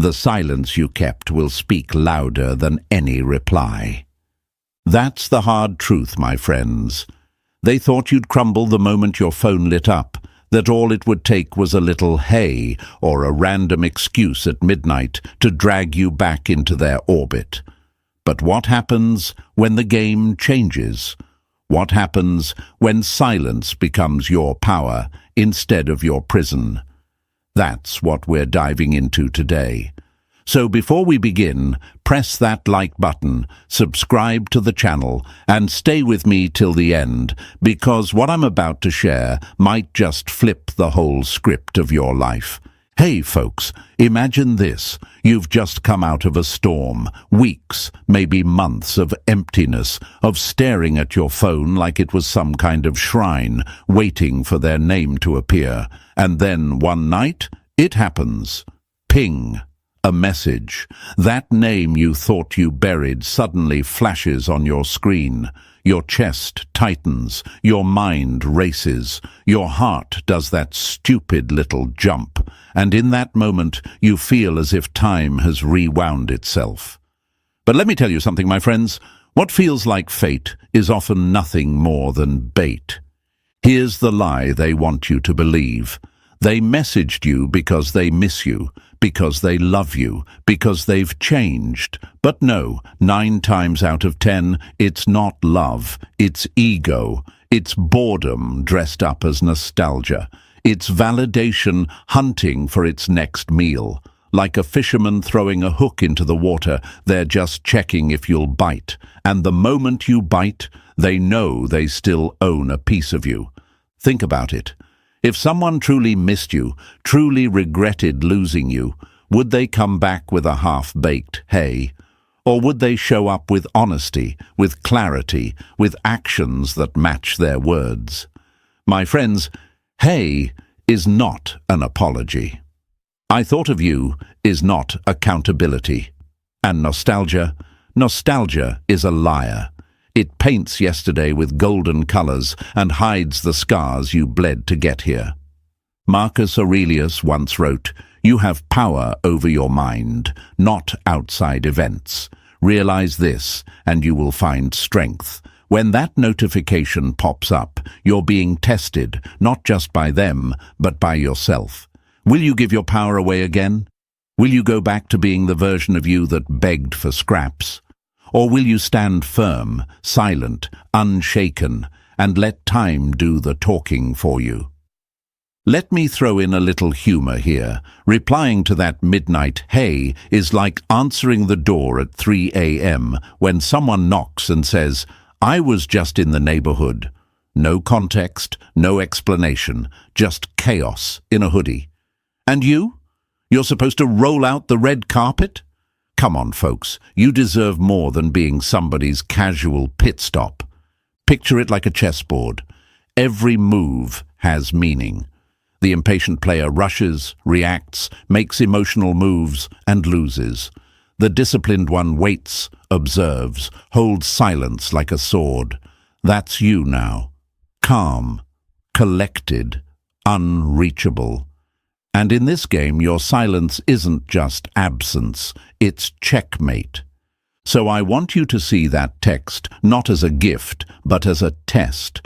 The silence you kept will speak louder than any reply. That's the hard truth, my friends. They thought you'd crumble the moment your phone lit up, that all it would take was a little hey or a random excuse at midnight to drag you back into their orbit. But what happens when the game changes? What happens when silence becomes your power instead of your prison? That's what we're diving into today. So before we begin, press that like button, subscribe to the channel, and stay with me till the end, because what I'm about to share might just flip the whole script of your life. Hey folks, imagine this. You've just come out of a storm, weeks, maybe months of emptiness, of staring at your phone like it was some kind of shrine, waiting for their name to appear. And then one night, it happens. Ping. A message. That name you thought you buried suddenly flashes on your screen. Your chest tightens, your mind races, your heart does that stupid little jump, and in that moment you feel as if time has rewound itself. But let me tell you something, my friends. What feels like fate is often nothing more than bait. Here's the lie they want you to believe. They messaged you because they miss you, because they love you, because they've changed. But no, 9 times out of 10, it's not love, it's ego, it's boredom dressed up as nostalgia, it's validation hunting for its next meal. Like a fisherman throwing a hook into the water, they're just checking if you'll bite, and the moment you bite, they know they still own a piece of you. Think about it. If someone truly missed you, truly regretted losing you, would they come back with a half-baked hey? Or would they show up with honesty, with clarity, with actions that match their words? My friends, hey is not an apology. I thought of you is not accountability. And nostalgia is a liar. It paints yesterday with golden colors and hides the scars you bled to get here. Marcus Aurelius once wrote, "You have power over your mind, not outside events. Realize this, and you will find strength." When that notification pops up, you're being tested, not just by them, but by yourself. Will you give your power away again? Will you go back to being the version of you that begged for scraps? Or will you stand firm, silent, unshaken, and let time do the talking for you? Let me throw in a little humor here. Replying to that midnight hey is like answering the door at 3 a.m. when someone knocks and says, "I was just in the neighborhood." No context, no explanation, just chaos in a hoodie. And you? You're supposed to roll out the red carpet? Come on, folks, you deserve more than being somebody's casual pit stop. Picture it like a chessboard. Every move has meaning. The impatient player rushes, reacts, makes emotional moves, and loses. The disciplined one waits, observes, holds silence like a sword. That's you now. Calm, collected, unreachable. And in this game, your silence isn't just absence, it's checkmate. So I want you to see that text not as a gift, but as a test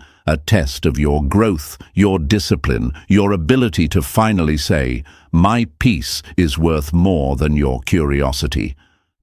of your growth, your discipline, your ability to finally say, "My peace is worth more than your curiosity."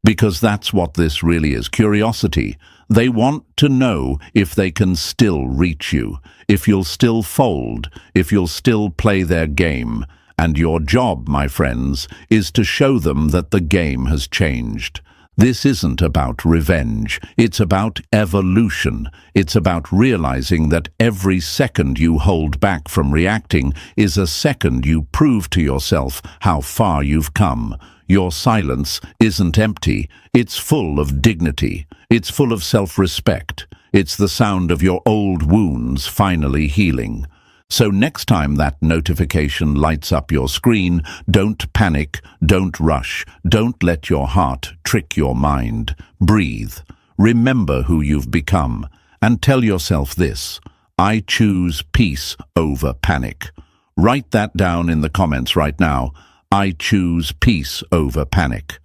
Because that's what this really is, curiosity. They want to know if they can still reach you, if you'll still fold, if you'll still play their game. And your job, my friends, is to show them that the game has changed. This isn't about revenge. It's about evolution. It's about realizing that every second you hold back from reacting is a second you prove to yourself how far you've come. Your silence isn't empty. It's full of dignity. It's full of self-respect. It's the sound of your old wounds finally healing. So next time that notification lights up your screen, don't panic, don't rush, don't let your heart trick your mind. Breathe. Remember who you've become, and tell yourself this: I choose peace over panic. Write that down in the comments right now. I choose peace over panic.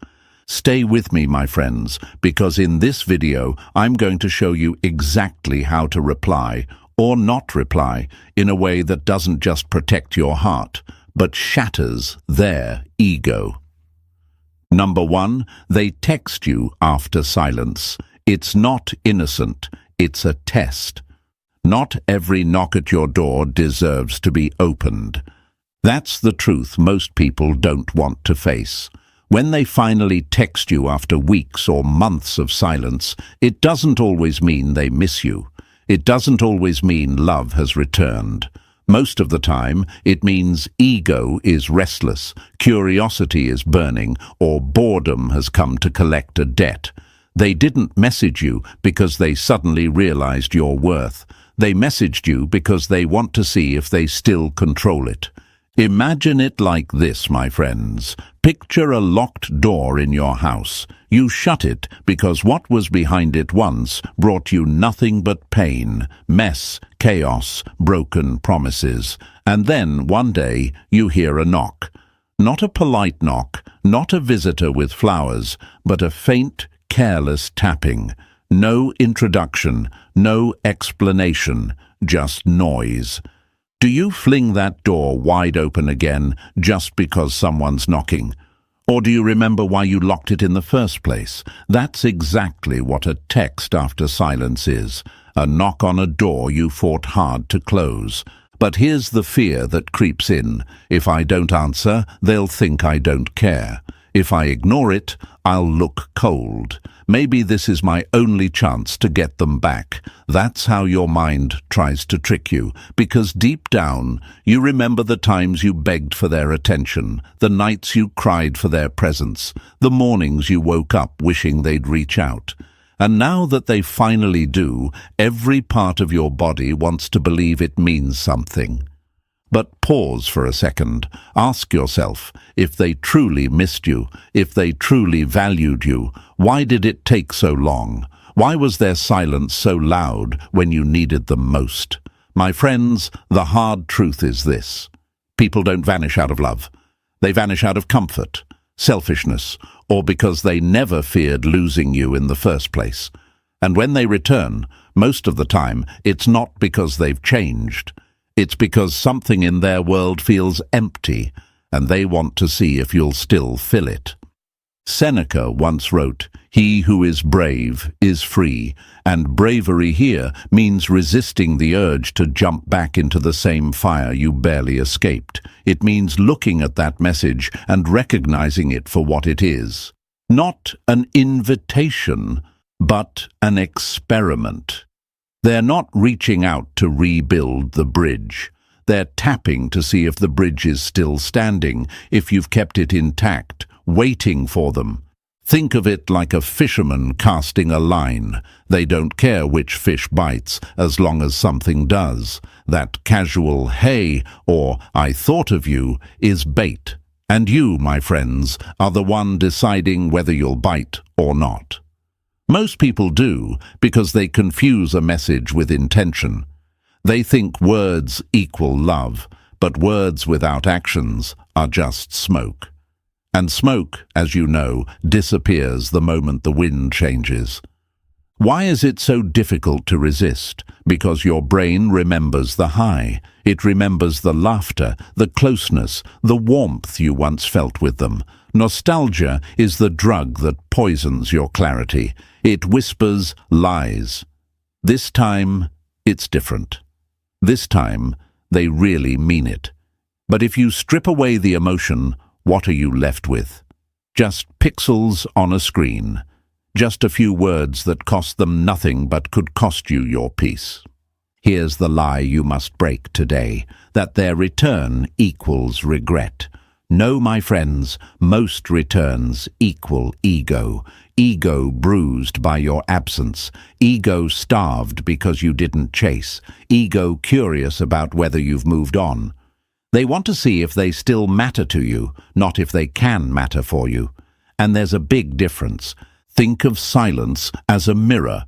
Stay with me, my friends, because in this video I'm going to show you exactly how to reply or not reply in a way that doesn't just protect your heart, but shatters their ego. Number 1, they text you after silence. It's not innocent, it's a test. Not every knock at your door deserves to be opened. That's the truth most people don't want to face. When they finally text you after weeks or months of silence, it doesn't always mean they miss you. It doesn't always mean love has returned. Most of the time, it means ego is restless, curiosity is burning, or boredom has come to collect a debt. They didn't message you because they suddenly realized your worth. They messaged you because they want to see if they still control it. Imagine it like this, my friends. Picture a locked door in your house. You shut it because what was behind it once brought you nothing but pain, mess, chaos, broken promises. And then, one day, you hear a knock. Not a polite knock, not a visitor with flowers, but a faint, careless tapping. No introduction, no explanation, just noise. Do you fling that door wide open again just because someone's knocking? Or do you remember why you locked it in the first place? That's exactly what a text after silence is. A knock on a door you fought hard to close. But here's the fear that creeps in. If I don't answer, they'll think I don't care. If I ignore it, I'll look cold. Maybe this is my only chance to get them back. That's how your mind tries to trick you, because deep down, you remember the times you begged for their attention, the nights you cried for their presence, the mornings you woke up wishing they'd reach out. And now that they finally do, every part of your body wants to believe it means something. But pause for a second. Ask yourself, if they truly missed you, if they truly valued you, why did it take so long? Why was their silence so loud when you needed them most? My friends, the hard truth is this. People don't vanish out of love. They vanish out of comfort, selfishness, or because they never feared losing you in the first place. And when they return, most of the time, it's not because they've changed. It's because something in their world feels empty, and they want to see if you'll still fill it. Seneca once wrote, "He who is brave is free," and bravery here means resisting the urge to jump back into the same fire you barely escaped. It means looking at that message and recognizing it for what it is. Not an invitation, but an experiment. They're not reaching out to rebuild the bridge. They're tapping to see if the bridge is still standing, if you've kept it intact, waiting for them. Think of it like a fisherman casting a line. They don't care which fish bites, as long as something does. That casual "hey" or "I thought of you" is bait. And you, my friends, are the one deciding whether you'll bite or not. Most people do because they confuse a message with intention. They think words equal love, but words without actions are just smoke. And smoke, as you know, disappears the moment the wind changes. Why is it so difficult to resist? Because your brain remembers the high. It remembers the laughter, the closeness, the warmth you once felt with them. Nostalgia is the drug that poisons your clarity. It whispers lies. This time, it's different. This time, they really mean it. But if you strip away the emotion, what are you left with? Just pixels on a screen. Just a few words that cost them nothing but could cost you your peace. Here's the lie you must break today, that their return equals regret. No, my friends, most returns equal ego. Ego bruised by your absence. Ego starved because you didn't chase. Ego curious about whether you've moved on. They want to see if they still matter to you, not if they can matter for you. And there's a big difference. Think of silence as a mirror.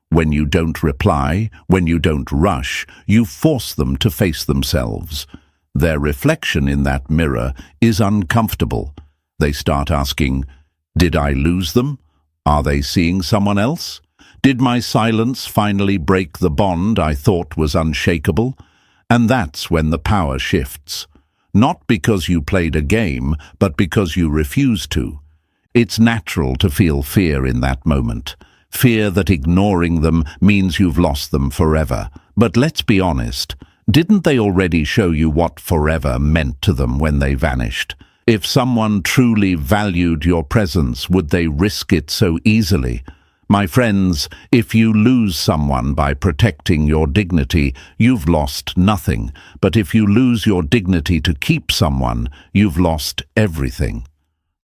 When you don't reply, when you don't rush, you force them to face themselves. Their reflection in that mirror is uncomfortable. They start asking, "Did I lose them? Are they seeing someone else? Did my silence finally break the bond I thought was unshakable?" And that's when the power shifts. Not because you played a game, but because you refused to. It's natural to feel fear in that moment. Fear that ignoring them means you've lost them forever. But let's be honest, didn't they already show you what forever meant to them when they vanished? If someone truly valued your presence, would they risk it so easily? My friends, if you lose someone by protecting your dignity, you've lost nothing. But if you lose your dignity to keep someone, you've lost everything.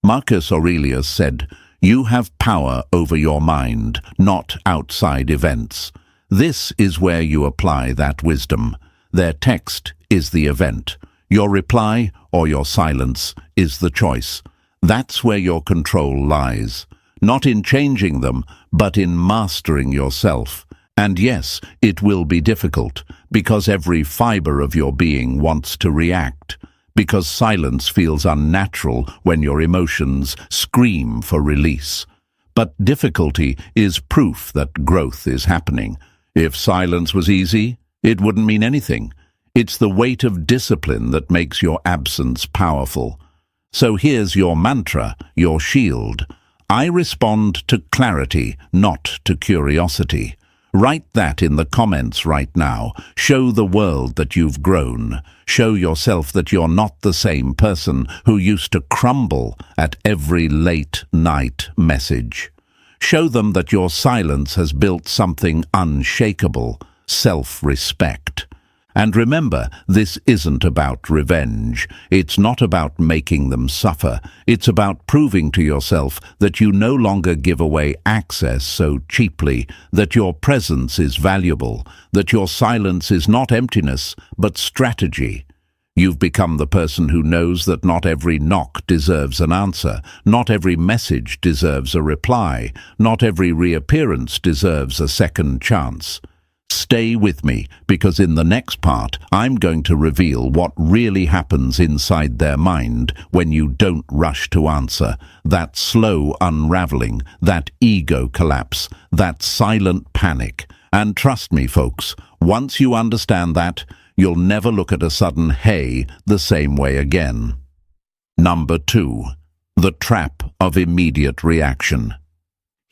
Marcus Aurelius said, "You have power over your mind, not outside events." This is where you apply that wisdom. Their text is the event. Your reply or your silence is the choice. That's where your control lies. Not in changing them, but in mastering yourself. And yes, it will be difficult, because every fiber of your being wants to react. Because silence feels unnatural when your emotions scream for release. But difficulty is proof that growth is happening. If silence was easy, it wouldn't mean anything. It's the weight of discipline that makes your absence powerful. So here's your mantra, your shield. I respond to clarity, not to curiosity. Write that in the comments right now. Show the world that you've grown. Show yourself that you're not the same person who used to crumble at every late-night message. Show them that your silence has built something unshakable, self-respect. And remember, this isn't about revenge. It's not about making them suffer. It's about proving to yourself that you no longer give away access so cheaply, that your presence is valuable, that your silence is not emptiness, but strategy. You've become the person who knows that not every knock deserves an answer, not every message deserves a reply, not every reappearance deserves a second chance. Stay with me, because in the next part, I'm going to reveal what really happens inside their mind when you don't rush to answer. That slow unraveling, that ego collapse, that silent panic. And trust me, folks, once you understand that, you'll never look at a sudden "hey" the same way again. Number 2. The trap of immediate reaction.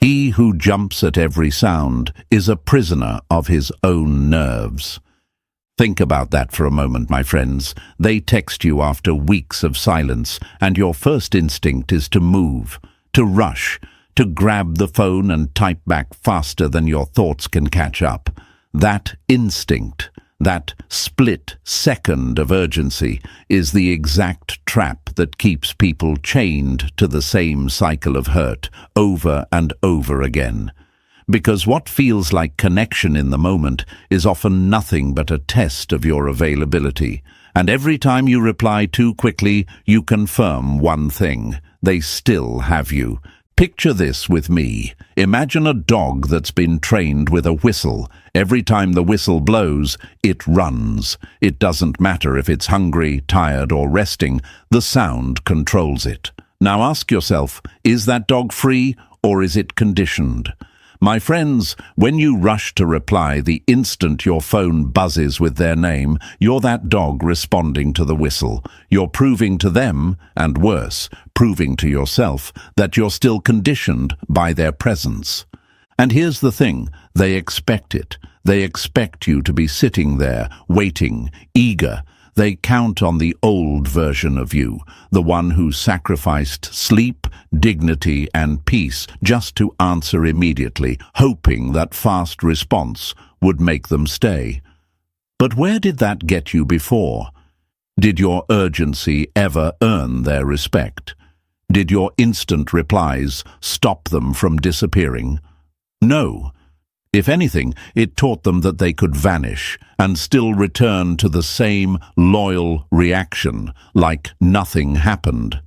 He who jumps at every sound is a prisoner of his own nerves. Think about that for a moment, my friends. They text you after weeks of silence, and your first instinct is to move, to rush, to grab the phone and type back faster than your thoughts can catch up. That instinct, that split second of urgency, is the exact trap that keeps people chained to the same cycle of hurt over and over again. Because what feels like connection in the moment is often nothing but a test of your availability. And every time you reply too quickly, you confirm one thing: they still have you. Picture this with me. Imagine a dog that's been trained with a whistle. Every time the whistle blows, it runs. It doesn't matter if it's hungry, tired, or resting. The sound controls it. Now ask yourself, is that dog free, or is it conditioned? My friends, when you rush to reply the instant your phone buzzes with their name, you're that dog responding to the whistle. You're proving to them, and worse, proving to yourself, that you're still conditioned by their presence. And here's the thing, they expect it. They expect you to be sitting there, waiting, eager. They count on the old version of you, the one who sacrificed sleep, dignity, and peace just to answer immediately, hoping that fast response would make them stay. But where did that get you before? Did your urgency ever earn their respect? Did your instant replies stop them from disappearing? No. If anything, it taught them that they could vanish and still return to the same loyal reaction, like nothing happened.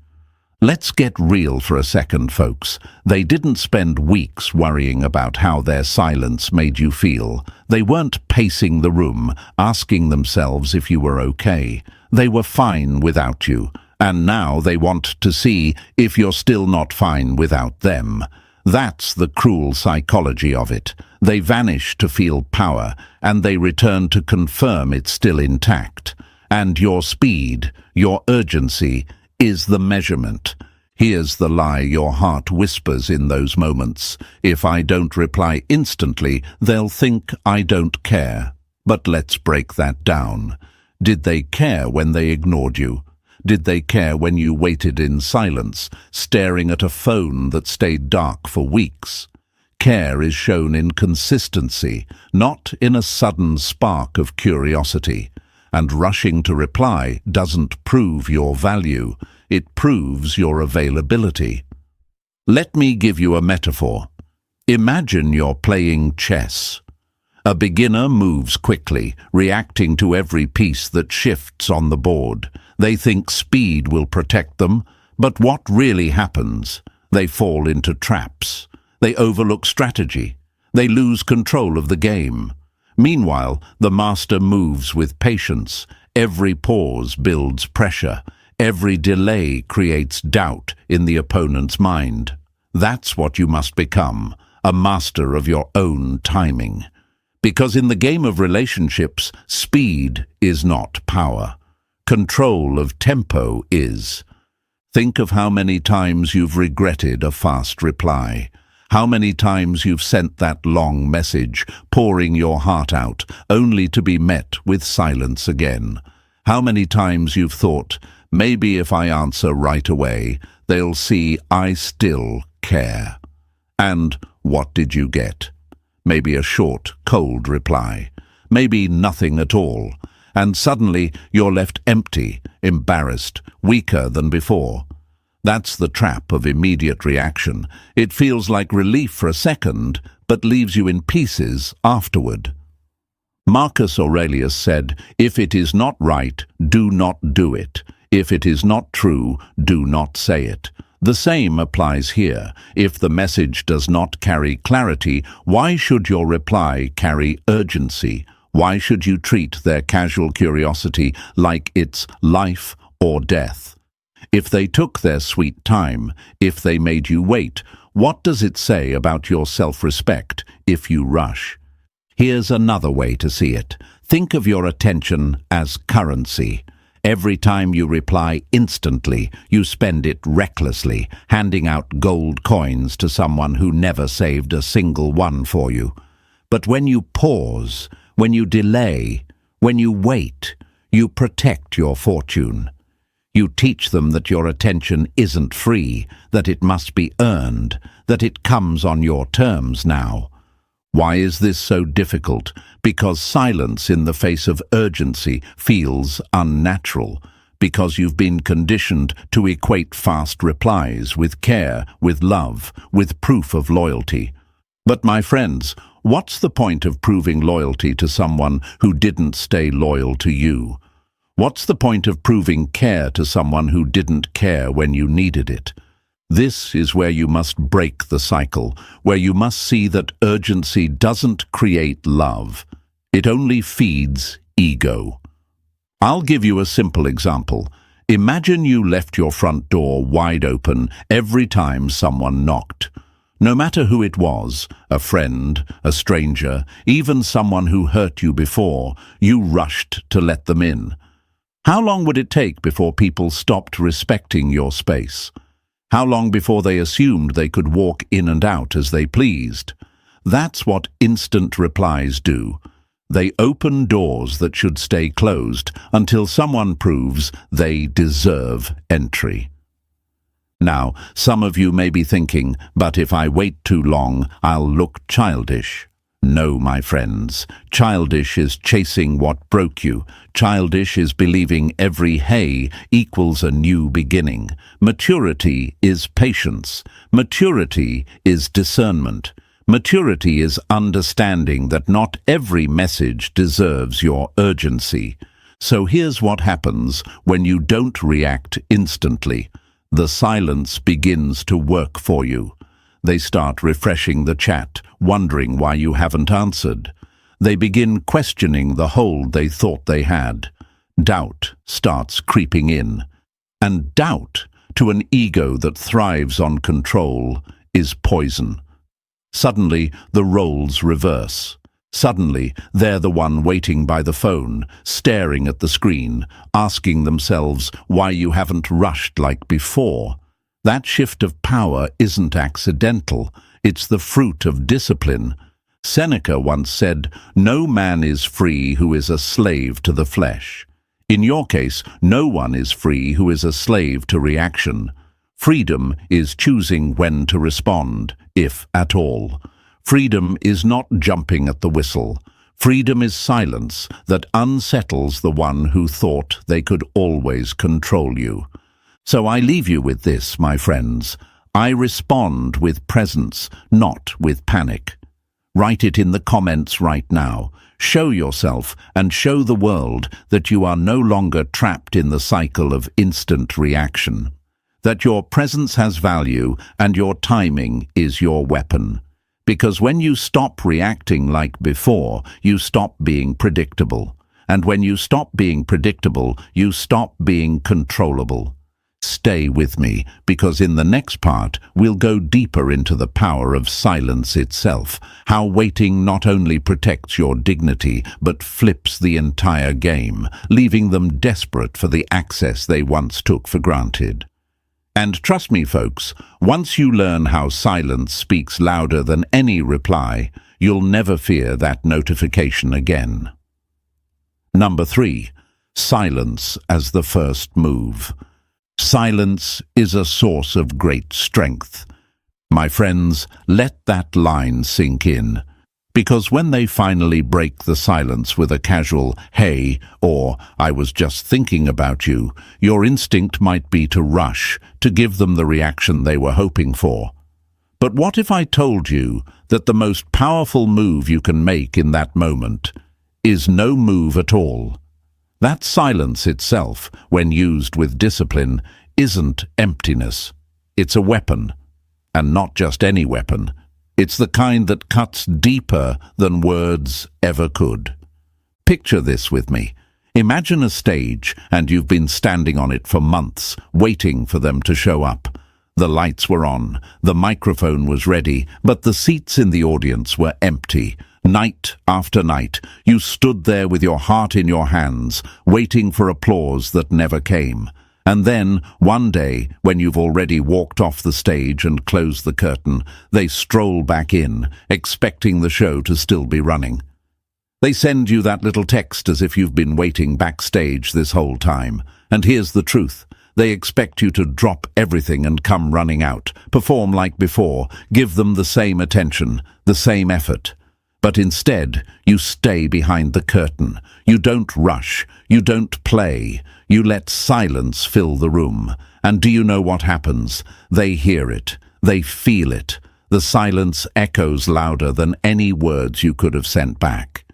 Let's get real for a second, folks. They didn't spend weeks worrying about how their silence made you feel. They weren't pacing the room, asking themselves if you were okay. They were fine without you, and now they want to see if you're still not fine without them. That's the cruel psychology of it. They vanish to feel power, and they return to confirm it's still intact. And your speed, your urgency, is the measurement. Here's the lie your heart whispers in those moments. If I don't reply instantly, they'll think I don't care. But let's break that down. Did they care when they ignored you? Did they care when you waited in silence, staring at a phone that stayed dark for weeks? Care is shown in consistency, not in a sudden spark of curiosity. And rushing to reply doesn't prove your value, it proves your availability. Let me give you a metaphor. Imagine you're playing chess. A beginner moves quickly, reacting to every piece that shifts on the board. They think speed will protect them, but what really happens? They fall into traps. They overlook strategy. They lose control of the game. Meanwhile, the master moves with patience. Every pause builds pressure. Every delay creates doubt in the opponent's mind. That's what you must become, a master of your own timing. Because in the game of relationships, speed is not power. Control of tempo is. Think of how many times you've regretted a fast reply. How many times you've sent that long message, pouring your heart out, only to be met with silence again. How many times you've thought, maybe if I answer right away, they'll see I still care. And what did you get? Maybe a short, cold reply. Maybe nothing at all. And suddenly you're left empty, embarrassed, weaker than before. That's the trap of immediate reaction. It feels like relief for a second, but leaves you in pieces afterward. Marcus Aurelius said, "If it is not right, do not do it. If it is not true, do not say it." The same applies here. If the message does not carry clarity, why should your reply carry urgency? Why should you treat their casual curiosity like it's life or death? If they took their sweet time, if they made you wait, what does it say about your self-respect if you rush? Here's another way to see it. Think of your attention as currency. Every time you reply instantly, you spend it recklessly, handing out gold coins to someone who never saved a single one for you. But when you pause, when you delay, when you wait, you protect your fortune. You teach them that your attention isn't free, that it must be earned, that it comes on your terms now. Why is this so difficult? Because silence in the face of urgency feels unnatural. Because you've been conditioned to equate fast replies with care, with love, with proof of loyalty. But my friends, what's the point of proving loyalty to someone who didn't stay loyal to you? What's the point of proving care to someone who didn't care when you needed it? This is where you must break the cycle, where you must see that urgency doesn't create love. It only feeds ego. I'll give you a simple example. Imagine you left your front door wide open every time someone knocked. No matter who it was, a friend, a stranger, even someone who hurt you before, you rushed to let them in. How long would it take before people stopped respecting your space? How long before they assumed they could walk in and out as they pleased? That's what instant replies do. They open doors that should stay closed until someone proves they deserve entry. Now, some of you may be thinking, but if I wait too long, I'll look childish. No, my friends, childish is chasing what broke you. Childish is believing every hey equals a new beginning. Maturity is patience. Maturity is discernment. Maturity is understanding that not every message deserves your urgency. So here's what happens when you don't react instantly. The silence begins to work for you. They start refreshing the chat, wondering why you haven't answered. They begin questioning the hold they thought they had. doubt starts creeping in. And doubt, to an ego that thrives on control, is poison. Suddenly, the roles reverse. Suddenly, they're the one waiting by the phone, staring at the screen, asking themselves why you haven't rushed like before. That shift of power isn't accidental. It's the fruit of discipline. Seneca once said, "No man is free who is a slave to the flesh." In your case, no one is free who is a slave to reaction. Freedom is choosing when to respond, if at all. Freedom is not jumping at the whistle. Freedom is silence that unsettles the one who thought they could always control you. So I leave you with this, my friends. I respond with presence, not with panic. Write it in the comments right now. Show yourself and show the world that you are no longer trapped in the cycle of instant reaction. That your presence has value and your timing is your weapon. Because when you stop reacting like before, you stop being predictable. And when you stop being predictable, you stop being controllable. Stay with me, because in the next part, we'll go deeper into the power of silence itself, how waiting not only protects your dignity, but flips the entire game, leaving them desperate for the access they once took for granted. And trust me, folks, once you learn how silence speaks louder than any reply, you'll never fear that notification again. Number 3. Silence as the first move. Silence is a source of great strength. My friends, let that line sink in. Because when they finally break the silence with a casual, "Hey," or "I was just thinking about you," your instinct might be to rush, to give them the reaction they were hoping for. But what if I told you that the most powerful move you can make in that moment is no move at all? That silence itself, when used with discipline, isn't emptiness. It's a weapon. And not just any weapon. It's the kind that cuts deeper than words ever could. Picture this with me. Imagine a stage, and you've been standing on it for months, waiting for them to show up. The lights were on, the microphone was ready, but the seats in the audience were empty. Night after night, you stood there with your heart in your hands, waiting for applause that never came. And then, one day, when you've already walked off the stage and closed the curtain, they stroll back in, expecting the show to still be running. They send you that little text as if you've been waiting backstage this whole time. And here's the truth. They expect you to drop everything and come running out, perform like before, give them the same attention, the same effort. But instead, you stay behind the curtain. You don't rush. You don't play. You let silence fill the room. And do you know what happens? They hear it. They feel it. The silence echoes louder than any words you could have sent back.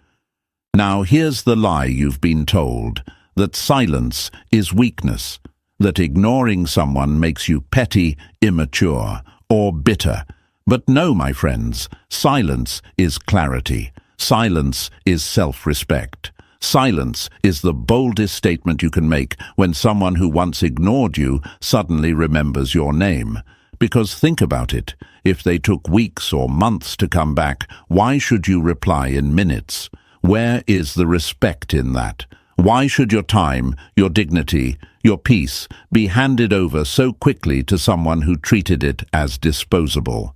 Now, here's the lie you've been told, that silence is weakness, that ignoring someone makes you petty, immature, or bitter. But no, my friends, silence is clarity. Silence is self-respect. Silence is the boldest statement you can make when someone who once ignored you suddenly remembers your name. Because think about it, if they took weeks or months to come back, why should you reply in minutes? Where is the respect in that? Why should your time, your dignity, your peace be handed over so quickly to someone who treated it as disposable?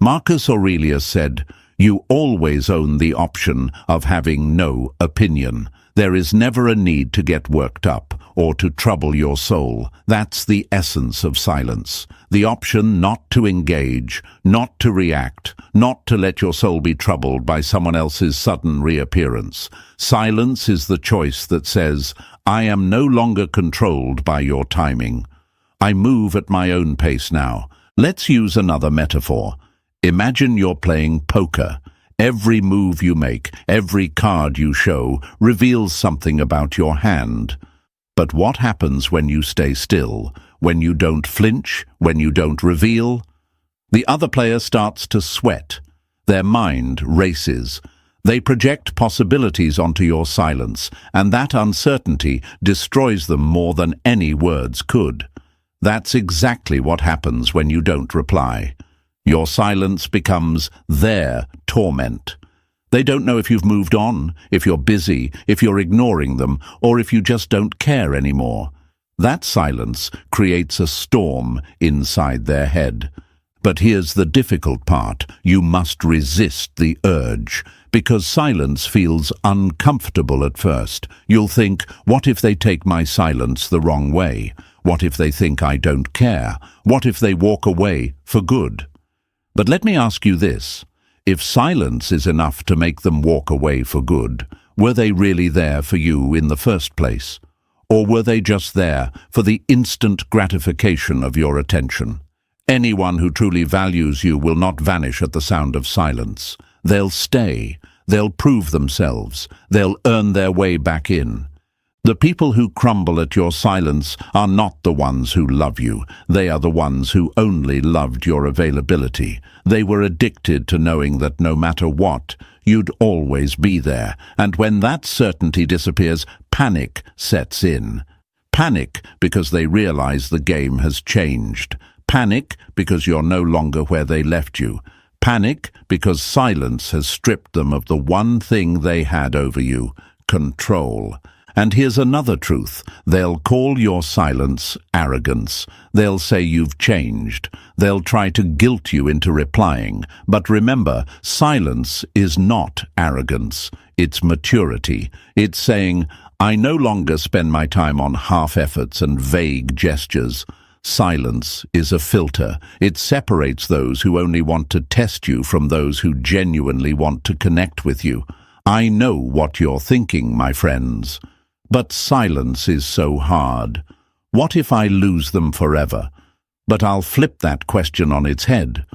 Marcus Aurelius said, "You always own the option of having no opinion. There is never a need to get worked up or to trouble your soul. That's the essence of silence. The option not to engage, not to react, not to let your soul be troubled by someone else's sudden reappearance. Silence is the choice that says, I am no longer controlled by your timing. I move at my own pace now. Let's use another metaphor. Imagine you're playing poker. Every move you make, every card you show, reveals something about your hand. But what happens when you stay still, when you don't flinch, when you don't reveal? The other player starts to sweat. Their mind races. They project possibilities onto your silence, and that uncertainty destroys them more than any words could. That's exactly what happens when you don't reply. Your silence becomes their torment. They don't know if you've moved on, if you're busy, if you're ignoring them, or if you just don't care anymore. That silence creates a storm inside their head. But here's the difficult part. You must resist the urge, because silence feels uncomfortable at first. You'll think, what if they take my silence the wrong way? What if they think I don't care? What if they walk away for good? But let me ask you this. If silence is enough to make them walk away for good, were they really there for you in the first place? Or were they just there for the instant gratification of your attention? Anyone who truly values you will not vanish at the sound of silence. They'll stay. They'll prove themselves. They'll earn their way back in. The people who crumble at your silence are not the ones who love you. They are the ones who only loved your availability. They were addicted to knowing that no matter what, you'd always be there. And when that certainty disappears, panic sets in. Panic because they realize the game has changed. Panic because you're no longer where they left you. Panic because silence has stripped them of the one thing they had over you, control. And here's another truth. They'll call your silence arrogance. They'll say you've changed. They'll try to guilt you into replying. But remember, silence is not arrogance. It's maturity. It's saying, I no longer spend my time on half-efforts and vague gestures. Silence is a filter. It separates those who only want to test you from those who genuinely want to connect with you. I know what you're thinking, my friends. But silence is so hard. What if I lose them forever? But I'll flip that question on its head.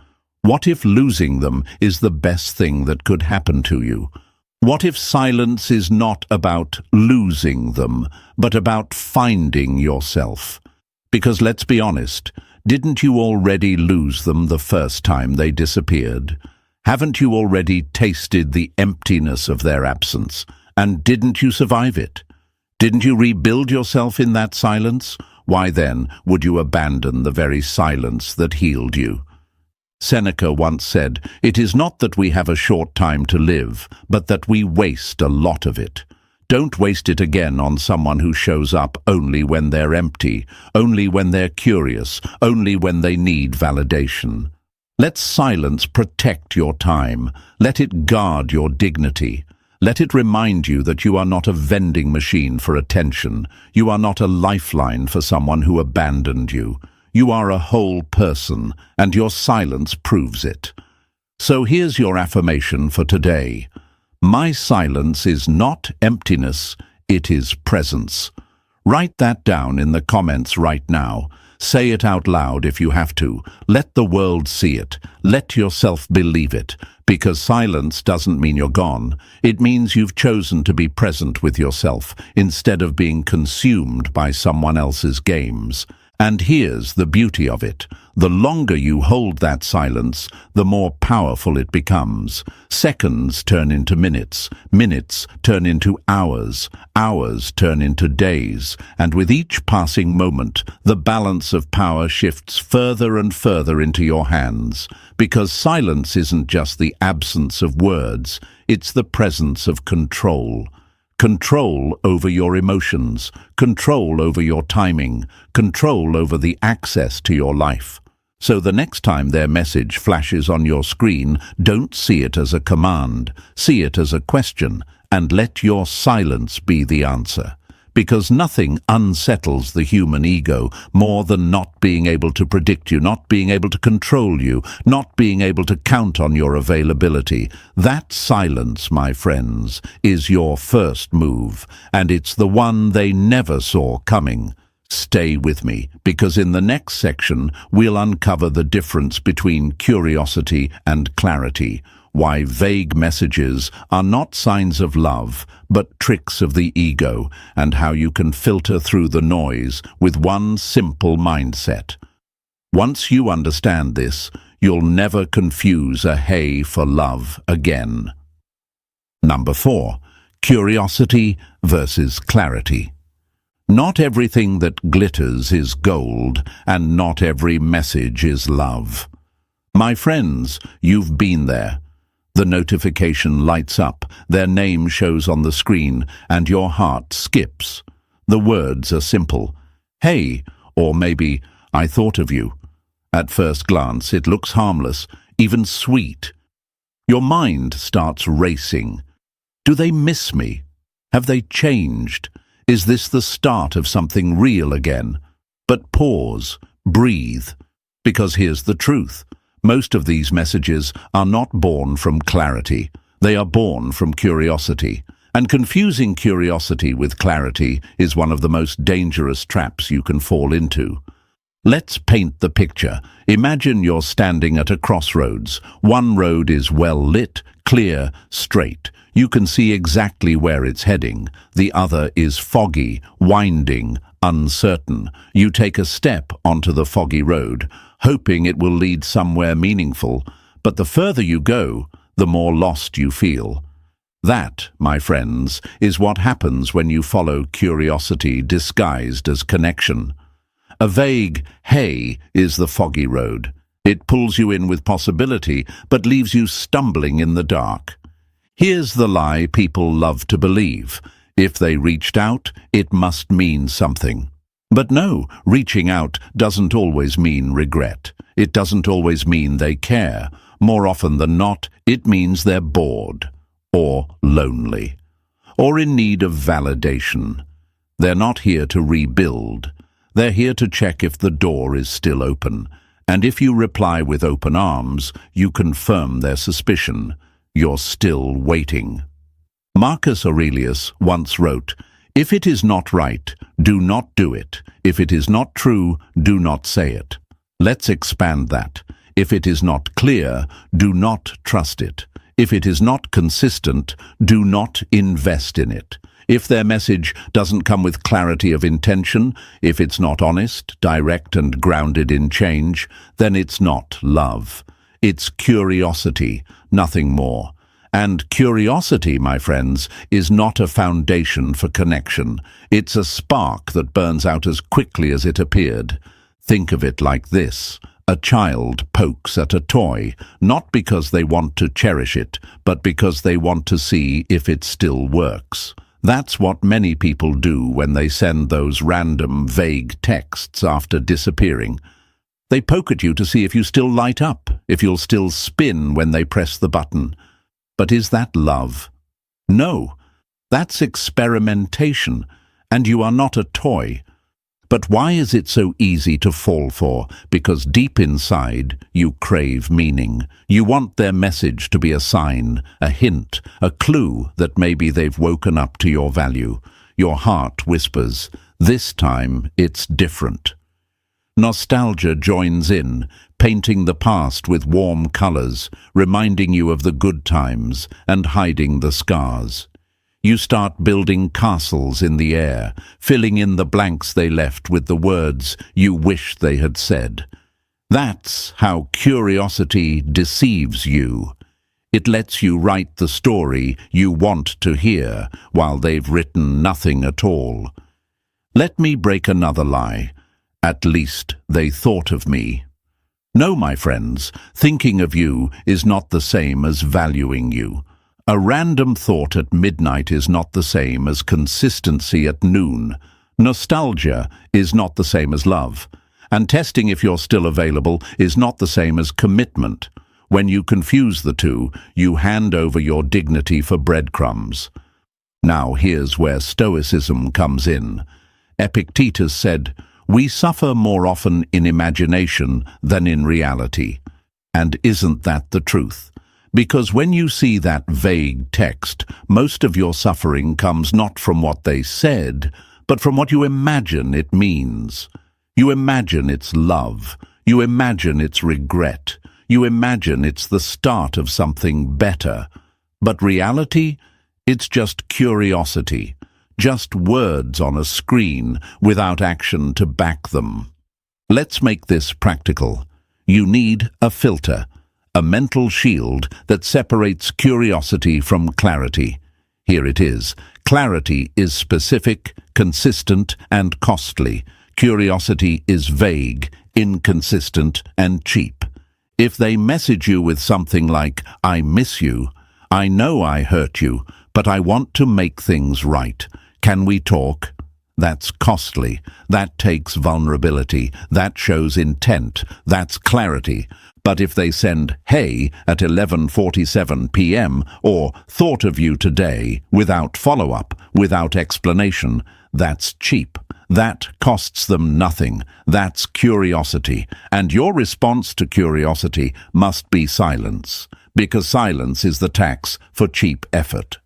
What if losing them is the best thing that could happen to you? What if silence is not about losing them, but about finding yourself? Because let's be honest, didn't you already lose them the first time they disappeared? Haven't you already tasted the emptiness of their absence? And didn't you survive it? Didn't you rebuild yourself in that silence? Why then would you abandon the very silence that healed you? Seneca once said, "It is not that we have a short time to live, but that we waste a lot of it." Don't waste it again on someone who shows up only when they're empty, only when they're curious, only when they need validation. Let silence protect your time. Let it guard your dignity. Let it remind you that you are not a vending machine for attention. You are not a lifeline for someone who abandoned you. You are a whole person, and your silence proves it. So here's your affirmation for today. My silence is not emptiness, it is presence. Write that down in the comments right now. Say it out loud if you have to. Let the world see it. Let yourself believe it. Because silence doesn't mean you're gone. It means you've chosen to be present with yourself instead of being consumed by someone else's games. And here's the beauty of it. The longer you hold that silence, the more powerful it becomes. Seconds turn into minutes, minutes turn into hours, hours turn into days, and with each passing moment, the balance of power shifts further and further into your hands. Because silence isn't just the absence of words, it's the presence of control. Control over your emotions, control over your timing, control over the access to your life. So the next time their message flashes on your screen, don't see it as a command, see it as a question, and let your silence be the answer. Because nothing unsettles the human ego more than not being able to predict you, not being able to control you, not being able to count on your availability. That silence, my friends, is your first move, and it's the one they never saw coming. Stay with me, because in the next section we'll uncover the difference between curiosity and clarity. Why vague messages are not signs of love, but tricks of the ego, and how you can filter through the noise with one simple mindset. Once you understand this, you'll never confuse a hey for love again. Number 4. Curiosity versus clarity. Not everything that glitters is gold, and not every message is love. My friends, you've been there. The notification lights up, their name shows on the screen, and your heart skips. The words are simple. Hey, or maybe, I thought of you. At first glance, it looks harmless, even sweet. Your mind starts racing. Do they miss me? Have they changed? Is this the start of something real again? But pause, breathe, because here's the truth. Most of these messages are not born from clarity. They are born from curiosity. And confusing curiosity with clarity is one of the most dangerous traps you can fall into. Let's paint the picture. Imagine you're standing at a crossroads. One road is well lit, clear, straight. You can see exactly where it's heading. The other is foggy, winding, uncertain. You take a step onto the foggy road, hoping it will lead somewhere meaningful. But the further you go, the more lost you feel. That, my friends, is what happens when you follow curiosity disguised as connection. A vague "hey" is the foggy road. It pulls you in with possibility, but leaves you stumbling in the dark. Here's the lie people love to believe. If they reached out, it must mean something. But no, reaching out doesn't always mean regret. It doesn't always mean they care. More often than not, it means they're bored, or lonely, or in need of validation. They're not here to rebuild. They're here to check if the door is still open. And if you reply with open arms, you confirm their suspicion. You're still waiting. Marcus Aurelius once wrote, "If it is not right, do not do it. If it is not true, do not say it." Let's expand that. If it is not clear, do not trust it. If it is not consistent, do not invest in it. If their message doesn't come with clarity of intention, if it's not honest, direct, and grounded in change, then it's not love. It's curiosity, nothing more. And curiosity, my friends, is not a foundation for connection. It's a spark that burns out as quickly as it appeared. Think of it like this. A child pokes at a toy, not because they want to cherish it, but because they want to see if it still works. That's what many people do when they send those random, vague texts after disappearing. They poke at you to see if you still light up, if you'll still spin when they press the button. But is that love? No, that's experimentation, and you are not a toy. But why is it so easy to fall for? Because deep inside, you crave meaning. You want their message to be a sign, a hint, a clue that maybe they've woken up to your value. Your heart whispers, this time it's different. Nostalgia joins in, painting the past with warm colors, reminding you of the good times and hiding the scars. You start building castles in the air, filling in the blanks they left with the words you wish they had said. That's how curiosity deceives you. It lets you write the story you want to hear while they've written nothing at all. Let me break another lie. At least they thought of me. No, my friends, thinking of you is not the same as valuing you. A random thought at midnight is not the same as consistency at noon. Nostalgia is not the same as love. And testing if you're still available is not the same as commitment. When you confuse the two, you hand over your dignity for breadcrumbs. Now here's where Stoicism comes in. Epictetus said, "We suffer more often in imagination than in reality." And isn't that the truth? Because when you see that vague text, most of your suffering comes not from what they said, but from what you imagine it means. You imagine it's love. You imagine it's regret. You imagine it's the start of something better. But reality? It's just curiosity. Just words on a screen without action to back them. Let's make this practical. You need a filter. A mental shield that separates curiosity from clarity. Here it is. Clarity is specific, consistent, and costly. Curiosity is vague, inconsistent, and cheap. If they message you with something like, "I miss you," "I know I hurt you, but I want to make things right. Can we talk?" That's costly. That takes vulnerability. That shows intent. That's clarity. But if they send "Hey" at 11:47 p.m. or "Thought of you today" without follow-up, without explanation, that's cheap. That costs them nothing. That's curiosity. And your response to curiosity must be silence, because silence is the tax for cheap effort.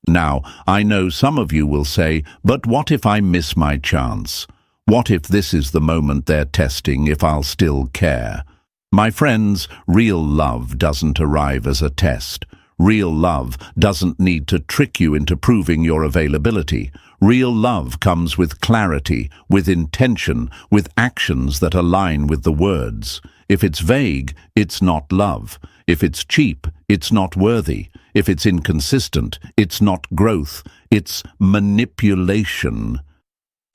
Now, I know some of you will say, "But what if I miss my chance? What if this is the moment they're testing if I'll still care?" My friends, real love doesn't arrive as a test. Real love doesn't need to trick you into proving your availability. Real love comes with clarity, with intention, with actions that align with the words. If it's vague, it's not love. If it's cheap, it's not worthy. If it's inconsistent, it's not growth. It's manipulation.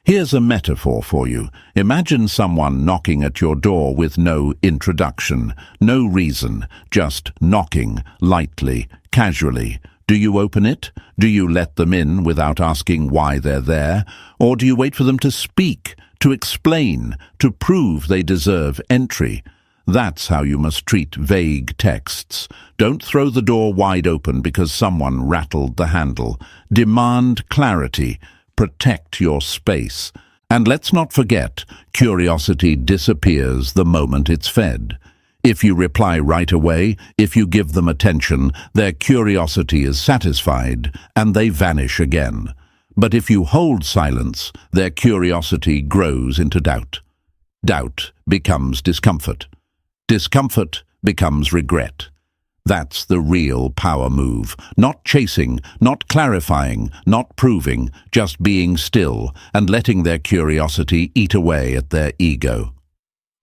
Here's a metaphor for you. Imagine someone knocking at your door with no introduction, no reason, just knocking, lightly, casually. Do you open it? Do you let them in without asking why they're there? Or do you wait for them to speak, to explain, to prove they deserve entry? That's how you must treat vague texts. Don't throw the door wide open because someone rattled the handle. Demand clarity. Protect your space. And let's not forget, curiosity disappears the moment it's fed. If you reply right away, if you give them attention, their curiosity is satisfied, and they vanish again. But if you hold silence, their curiosity grows into doubt. Doubt becomes discomfort. Discomfort becomes regret. That's the real power move. Not chasing, not clarifying, not proving, just being still and letting their curiosity eat away at their ego.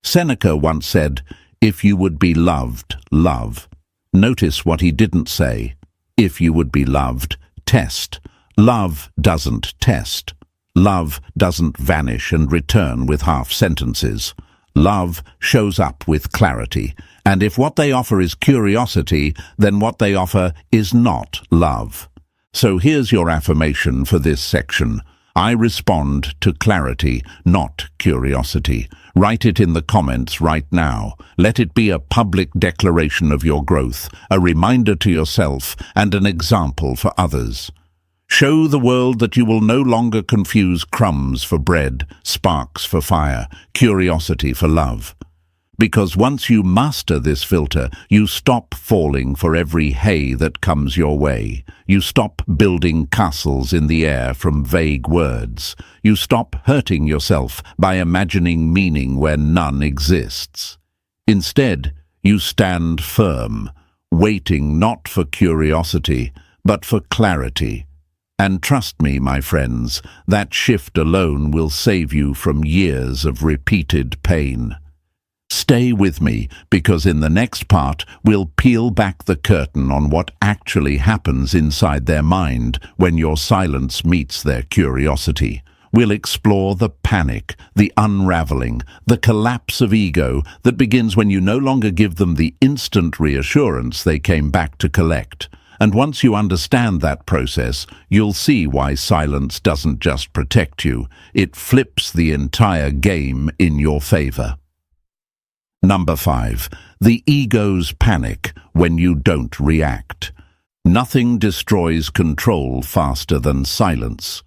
Seneca once said, "If you would be loved, love." Notice what he didn't say. If you would be loved, test. Love doesn't test. Love doesn't vanish and return with half sentences. Love shows up with clarity. And if what they offer is curiosity, then what they offer is not love. So here's your affirmation for this section. I respond to clarity, not curiosity. Write it in the comments right now. Let it be a public declaration of your growth, a reminder to yourself, and an example for others. Show the world that you will no longer confuse crumbs for bread, sparks for fire, curiosity for love. Because once you master this filter, you stop falling for every "hey" that comes your way. You stop building castles in the air from vague words. You stop hurting yourself by imagining meaning where none exists. Instead, you stand firm, waiting not for curiosity, but for clarity. And trust me, my friends, that shift alone will save you from years of repeated pain. Stay with me, because in the next part, we'll peel back the curtain on what actually happens inside their mind when your silence meets their curiosity. We'll explore the panic, the unraveling, the collapse of ego that begins when you no longer give them the instant reassurance they came back to collect. And once you understand that process, you'll see why silence doesn't just protect you, it flips the entire game in your favor. Number 5. The ego's panic when you don't react. Nothing destroys control faster than silence.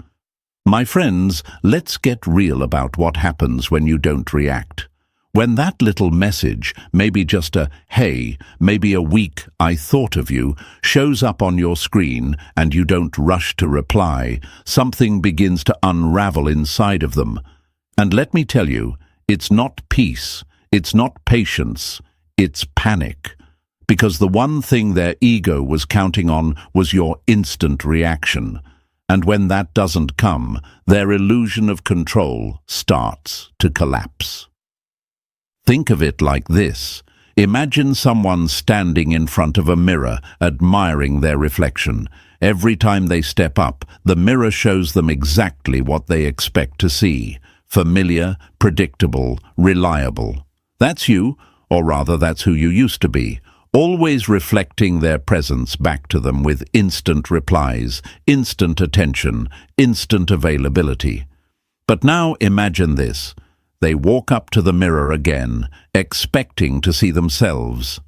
My friends, let's get real about what happens when you don't react. When that little message, maybe just a "hey," maybe a weak "I thought of you," shows up on your screen and you don't rush to reply, something begins to unravel inside of them. And let me tell you, it's not peace. It's not patience, it's panic. Because the one thing their ego was counting on was your instant reaction. And when that doesn't come, their illusion of control starts to collapse. Think of it like this. Imagine someone standing in front of a mirror, admiring their reflection. Every time they step up, the mirror shows them exactly what they expect to see. Familiar, predictable, reliable. That's you, or rather that's who you used to be. Always reflecting their presence back to them with instant replies, instant attention, instant availability. But now imagine this. They walk up to the mirror again, expecting to see themselves.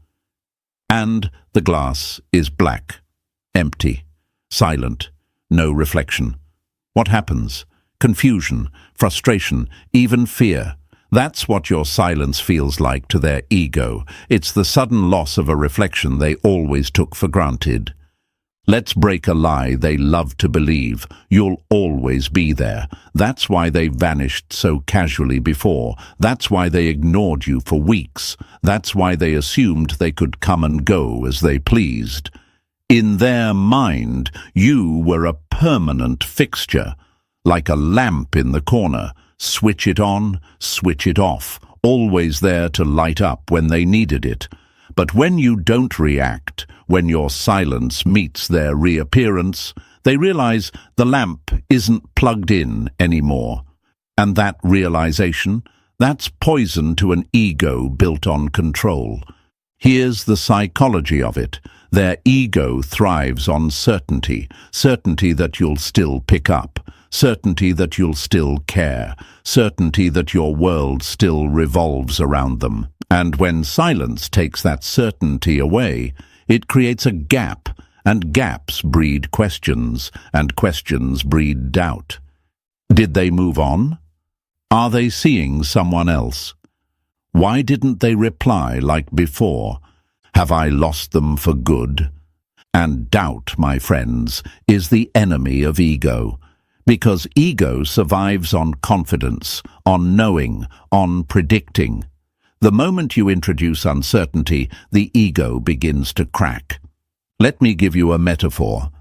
And the glass is black, empty, silent, no reflection. What happens? Confusion, frustration, even fear. That's what your silence feels like to their ego. It's the sudden loss of a reflection they always took for granted. Let's break a lie they love to believe. You'll always be there. That's why they vanished so casually before. That's why they ignored you for weeks. That's why they assumed they could come and go as they pleased. In their mind, you were a permanent fixture, like a lamp in the corner. Switch it on, switch it off, always there to light up when they needed it. But when you don't react, when your silence meets their reappearance, they realize the lamp isn't plugged in anymore. And that realization, that's poison to an ego built on control. Here's the psychology of it. Their ego thrives on certainty, certainty that you'll still pick up, certainty that you'll still care, certainty that your world still revolves around them. And when silence takes that certainty away, it creates a gap, and gaps breed questions, and questions breed doubt. Did they move on? Are they seeing someone else? Why didn't they reply like before? Have I lost them for good? And doubt, my friends, is the enemy of ego. Because ego survives on confidence, on knowing, on predicting. The moment you introduce uncertainty, the ego begins to crack. Let me give you a metaphor.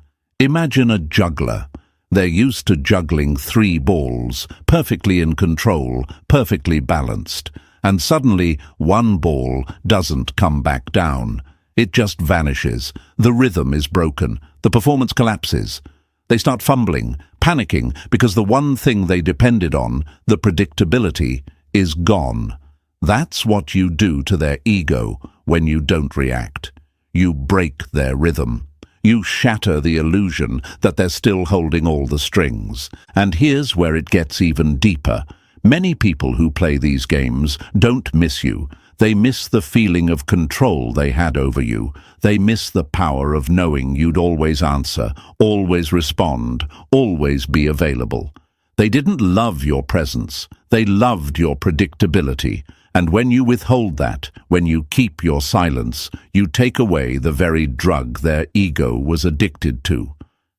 Imagine a juggler. They're used to juggling 3 balls, perfectly in control, perfectly balanced. And suddenly, one ball doesn't come back down. It just vanishes. The rhythm is broken. The performance collapses. They start fumbling, panicking, because the one thing they depended on, the predictability, is gone. That's what you do to their ego when you don't react. You break their rhythm. You shatter the illusion that they're still holding all the strings. And here's where it gets even deeper. Many people who play these games don't miss you. They miss the feeling of control they had over you. They miss the power of knowing you'd always answer, always respond, always be available. They didn't love your presence. They loved your predictability. And when you withhold that, when you keep your silence, you take away the very drug their ego was addicted to.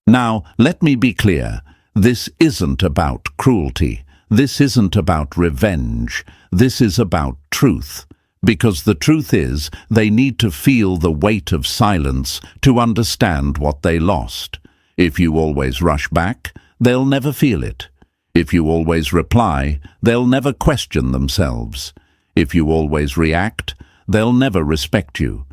Now, let me be clear. This isn't about cruelty. This isn't about revenge. This is about truth. Because the truth is, they need to feel the weight of silence to understand what they lost. If you always rush back, they'll never feel it. If you always reply, they'll never question themselves. If you always react, they'll never respect you.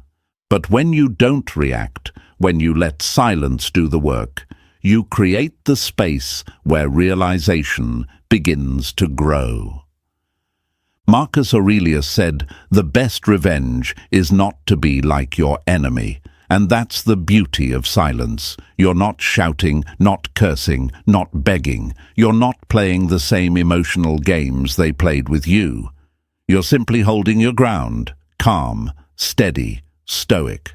But when you don't react, when you let silence do the work, you create the space where realization begins to grow. Marcus Aurelius said, "The best revenge is not to be like your enemy." And that's the beauty of silence. You're not shouting, not cursing, not begging. You're not playing the same emotional games they played with you. You're simply holding your ground, calm, steady, stoic.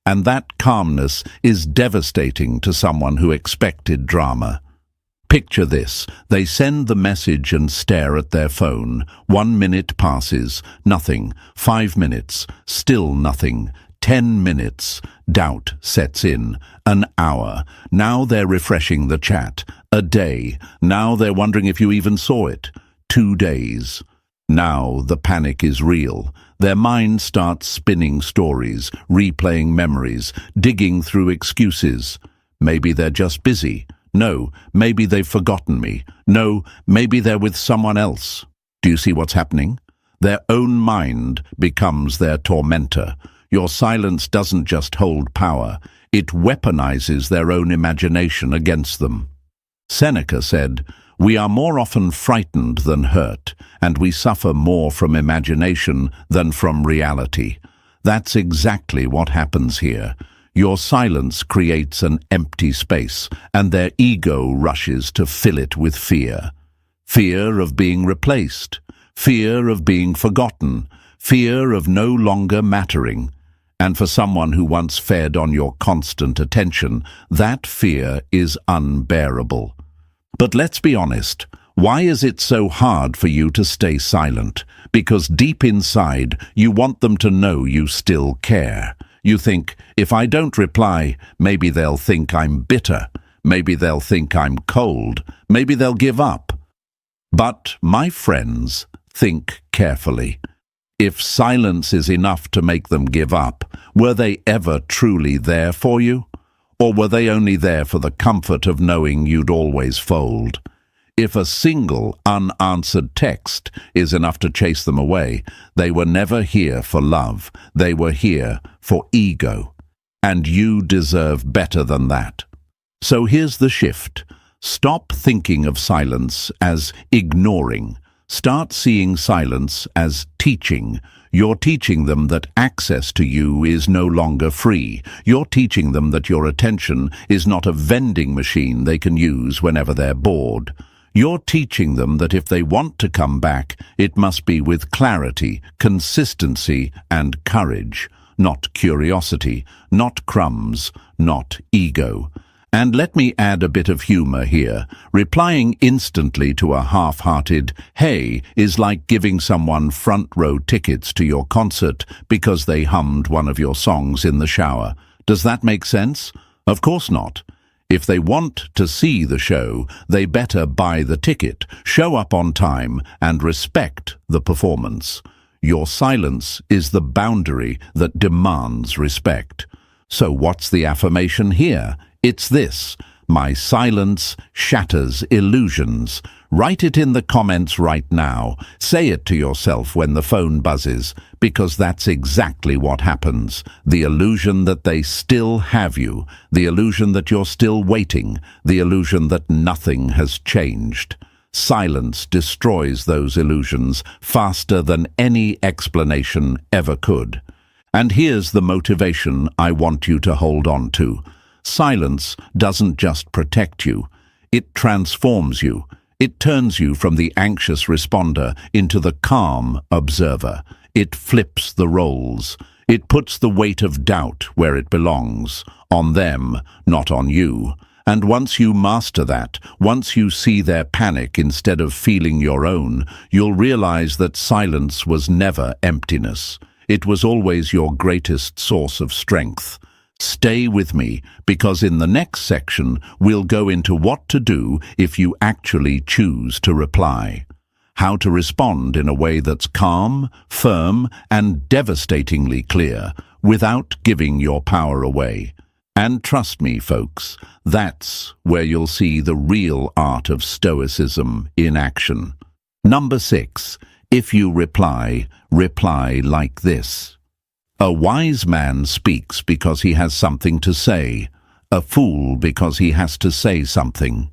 And that calmness is devastating to someone who expected drama. Picture this. They send the message and stare at their phone. 1 minute passes, nothing. 5 minutes, still nothing. 10 minutes, doubt sets in. An hour, now they're refreshing the chat. A day, now they're wondering if you even saw it. 2 days. Now the panic is real. Their mind starts spinning stories, replaying memories, digging through excuses. Maybe they're just busy. No, maybe they've forgotten me. No, maybe they're with someone else. Do you see what's happening? Their own mind becomes their tormentor. Your silence doesn't just hold power, it weaponizes their own imagination against them. Seneca said, "We are more often frightened than hurt, and we suffer more from imagination than from reality." That's exactly what happens here. Your silence creates an empty space, and their ego rushes to fill it with fear. Fear of being replaced, fear of being forgotten, fear of no longer mattering. And for someone who once fed on your constant attention, that fear is unbearable. But let's be honest, why is it so hard for you to stay silent? Because deep inside, you want them to know you still care. You think, if I don't reply, maybe they'll think I'm bitter. Maybe they'll think I'm cold. Maybe they'll give up. But, my friends, think carefully. If silence is enough to make them give up, were they ever truly there for you? Or were they only there for the comfort of knowing you'd always fold? If a single unanswered text is enough to chase them away, they were never here for love. They were here for ego. And you deserve better than that. So here's the shift. Stop thinking of silence as ignoring. Start seeing silence as teaching. You're teaching them that access to you is no longer free. You're teaching them that your attention is not a vending machine they can use whenever they're bored. You're teaching them that if they want to come back, it must be with clarity, consistency, and courage, not curiosity, not crumbs, not ego. And let me add a bit of humor here. Replying instantly to a half-hearted "hey" is like giving someone front-row tickets to your concert because they hummed one of your songs in the shower. Does that make sense? Of course not. If they want to see the show, they better buy the ticket, show up on time, and respect the performance. Your silence is the boundary that demands respect. So what's the affirmation here? It's this: my silence shatters illusions. Write it in the comments right now. Say it to yourself when the phone buzzes, because that's exactly what happens. The illusion that they still have you, the illusion that you're still waiting, the illusion that nothing has changed. Silence destroys those illusions faster than any explanation ever could. And here's the motivation I want you to hold on to. Silence doesn't just protect you, it transforms you. It turns you from the anxious responder into the calm observer. It flips the roles. It puts the weight of doubt where it belongs, on them, not on you. And once you master that, once you see their panic instead of feeling your own, you'll realize that silence was never emptiness. It was always your greatest source of strength. Stay with me, because in the next section we'll go into what to do if you actually choose to reply. How to respond in a way that's calm, firm, and devastatingly clear, without giving your power away. And trust me, folks, that's where you'll see the real art of Stoicism in action. Number 6. If you reply, reply like this. A wise man speaks because he has something to say, a fool because he has to say something.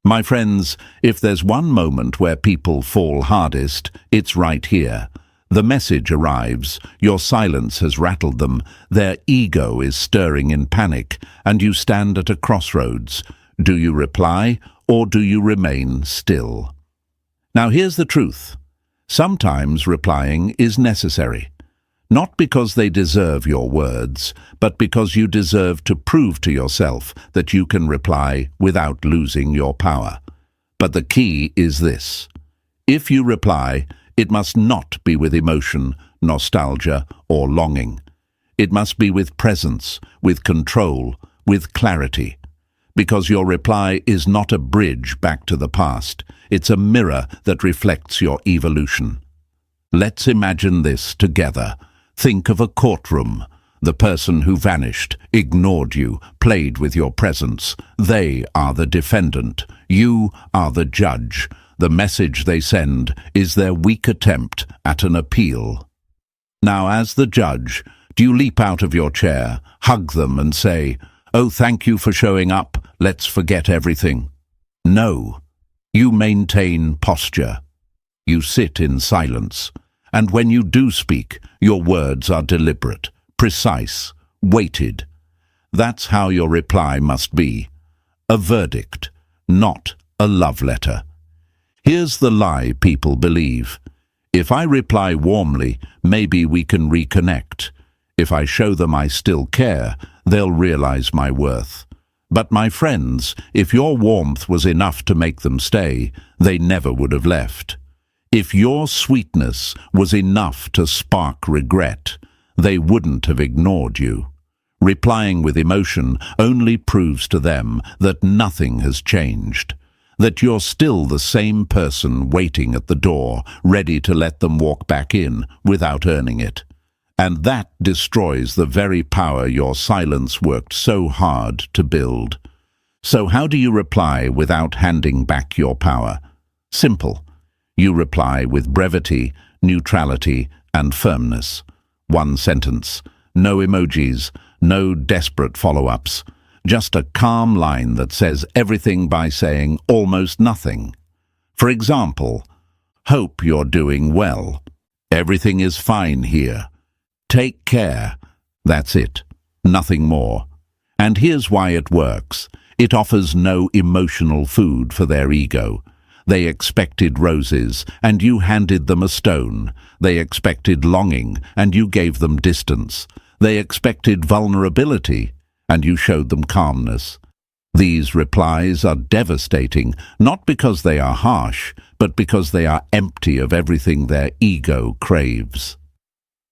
My friends, if there's one moment where people fall hardest, it's right here. The message arrives, your silence has rattled them, their ego is stirring in panic, and you stand at a crossroads. Do you reply, or do you remain still? Now here's the truth. Sometimes replying is necessary. Not because they deserve your words, but because you deserve to prove to yourself that you can reply without losing your power. But the key is this. If you reply, it must not be with emotion, nostalgia, or longing. It must be with presence, with control, with clarity. Because your reply is not a bridge back to the past. It's a mirror that reflects your evolution. Let's imagine this together. Think of a courtroom. The person who vanished, ignored you, played with your presence. They are the defendant. You are the judge. The message they send is their weak attempt at an appeal. Now, as the judge, do you leap out of your chair, hug them and say, "Oh, thank you for showing up, let's forget everything"? No. You maintain posture. You sit in silence. And when you do speak, your words are deliberate, precise, weighted. That's how your reply must be. A verdict, not a love letter. Here's the lie people believe. If I reply warmly, maybe we can reconnect. If I show them I still care, they'll realize my worth. But my friends, if your warmth was enough to make them stay, they never would have left. If your sweetness was enough to spark regret, they wouldn't have ignored you. Replying with emotion only proves to them that nothing has changed, that you're still the same person waiting at the door, ready to let them walk back in without earning it. And that destroys the very power your silence worked so hard to build. So how do you reply without handing back your power? Simple. You reply with brevity, neutrality, and firmness. One sentence. No emojis, no desperate follow-ups. Just a calm line that says everything by saying almost nothing. For example, "Hope you're doing well. Everything is fine here. Take care." That's it. Nothing more. And here's why it works. It offers no emotional food for their ego. They expected roses, and you handed them a stone. They expected longing, and you gave them distance. They expected vulnerability, and you showed them calmness. These replies are devastating, not because they are harsh, but because they are empty of everything their ego craves.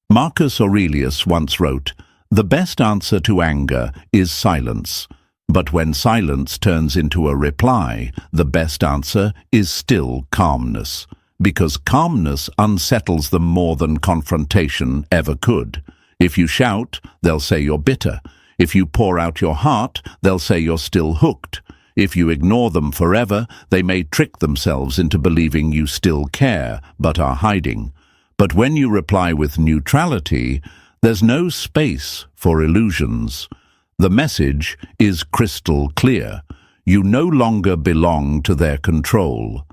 Marcus Aurelius once wrote, "The best answer to anger is silence. But when silence turns into a reply, the best answer is still calmness, because calmness unsettles them more than confrontation ever could. If you shout, they'll say you're bitter. If you pour out your heart, they'll say you're still hooked. If you ignore them forever, they may trick themselves into believing you still care, but are hiding. But when you reply with neutrality, there's no space for illusions. The message is crystal clear. You no longer belong to their control.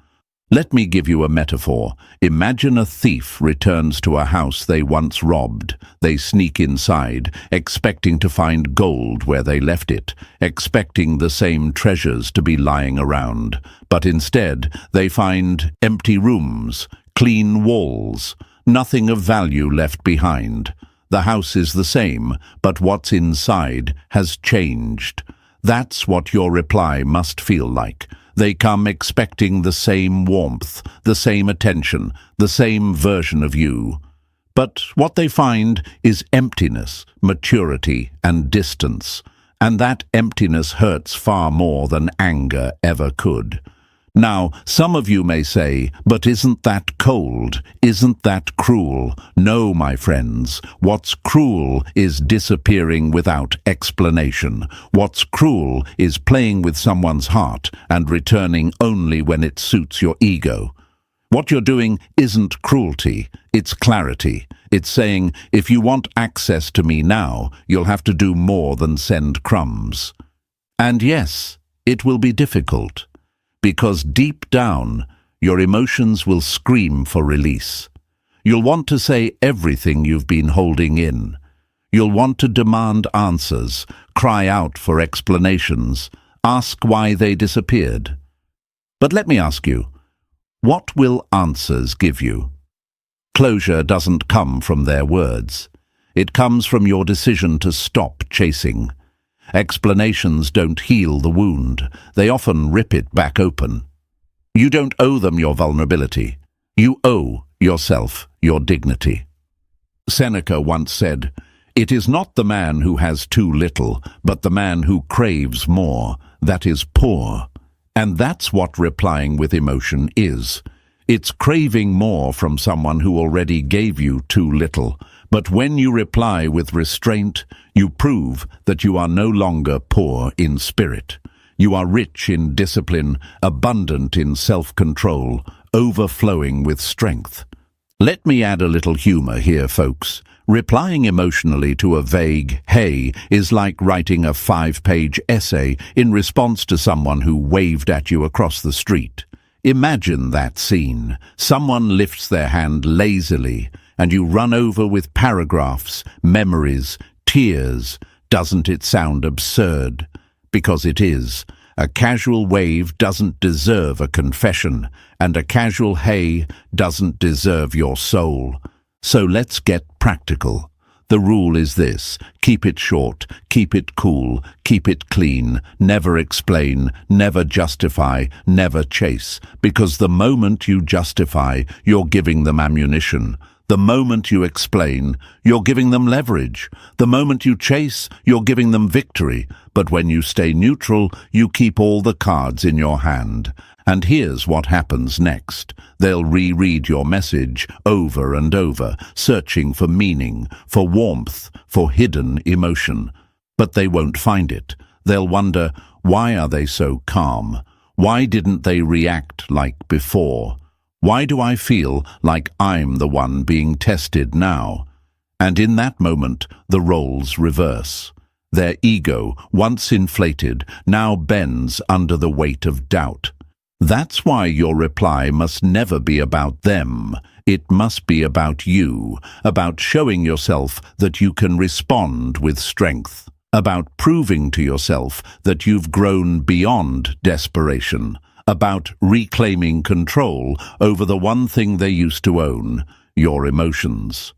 Let me give you a metaphor. Imagine a thief returns to a house they once robbed. They sneak inside, expecting to find gold where they left it, expecting the same treasures to be lying around. But instead, they find empty rooms, clean walls, nothing of value left behind. The house is the same, but what's inside has changed. That's what your reply must feel like. They come expecting the same warmth, the same attention, the same version of you. But what they find is emptiness, maturity, and distance. And that emptiness hurts far more than anger ever could. Now, some of you may say, "But isn't that cold? Isn't that cruel?" No, my friends. What's cruel is disappearing without explanation. What's cruel is playing with someone's heart and returning only when it suits your ego. What you're doing isn't cruelty, it's clarity. It's saying, if you want access to me now, you'll have to do more than send crumbs. And yes, it will be difficult. Because deep down, your emotions will scream for release. You'll want to say everything you've been holding in. You'll want to demand answers, cry out for explanations, ask why they disappeared. But let me ask you, what will answers give you? Closure doesn't come from their words. It comes from your decision to stop chasing. Explanations don't heal the wound. They often rip it back open. You don't owe them your vulnerability. You owe yourself your dignity. Seneca once said, "It is not the man who has too little, but the man who craves more, that is poor." And that's what replying with emotion is. It's craving more from someone who already gave you too little. But when you reply with restraint, you prove that you are no longer poor in spirit. You are rich in discipline, abundant in self-control, overflowing with strength. Let me add a little humor here, folks. Replying emotionally to a vague "hey" is like writing a 5-page essay in response to someone who waved at you across the street. Imagine that scene. Someone lifts their hand lazily, and you run over with paragraphs, memories, tears. Doesn't it sound absurd? Because it is. A casual wave doesn't deserve a confession, and a casual "hey" doesn't deserve your soul. So let's get practical. The rule is this: keep it short, keep it cool, keep it clean, never explain, never justify, never chase, because the moment you justify, you're giving them ammunition. The moment you explain, you're giving them leverage. The moment you chase, you're giving them victory. But when you stay neutral, you keep all the cards in your hand. And here's what happens next. They'll reread your message over and over, searching for meaning, for warmth, for hidden emotion. But they won't find it. They'll wonder, why are they so calm? Why didn't they react like before? Why do I feel like I'm the one being tested now? And in that moment, the roles reverse. Their ego, once inflated, now bends under the weight of doubt. That's why your reply must never be about them. It must be about you, about showing yourself that you can respond with strength, about proving to yourself that you've grown beyond desperation, about reclaiming control over the one thing they used to own, your emotions.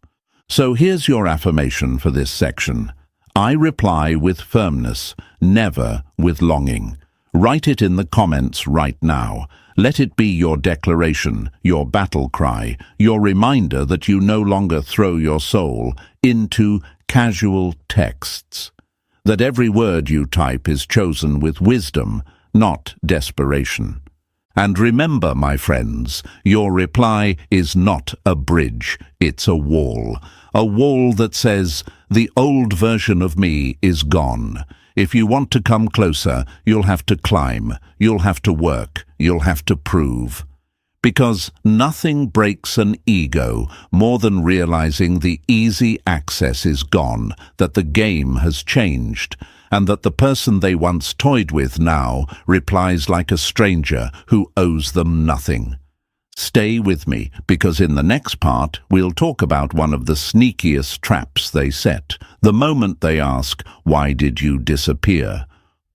So here's your affirmation for this section. I reply with firmness, never with longing. Write it in the comments right now. Let it be your declaration, your battle cry, your reminder that you no longer throw your soul into casual texts. That every word you type is chosen with wisdom, not desperation. And remember, my friends, your reply is not a bridge, it's a wall that says, the old version of me is gone. If you want to come closer, you'll have to climb, you'll have to work, you'll have to prove. Because nothing breaks an ego more than realizing the easy access is gone, that the game has changed, and that the person they once toyed with now replies like a stranger who owes them nothing. Stay with me, because in the next part we'll talk about one of the sneakiest traps they set, the moment they ask, "Why did you disappear?"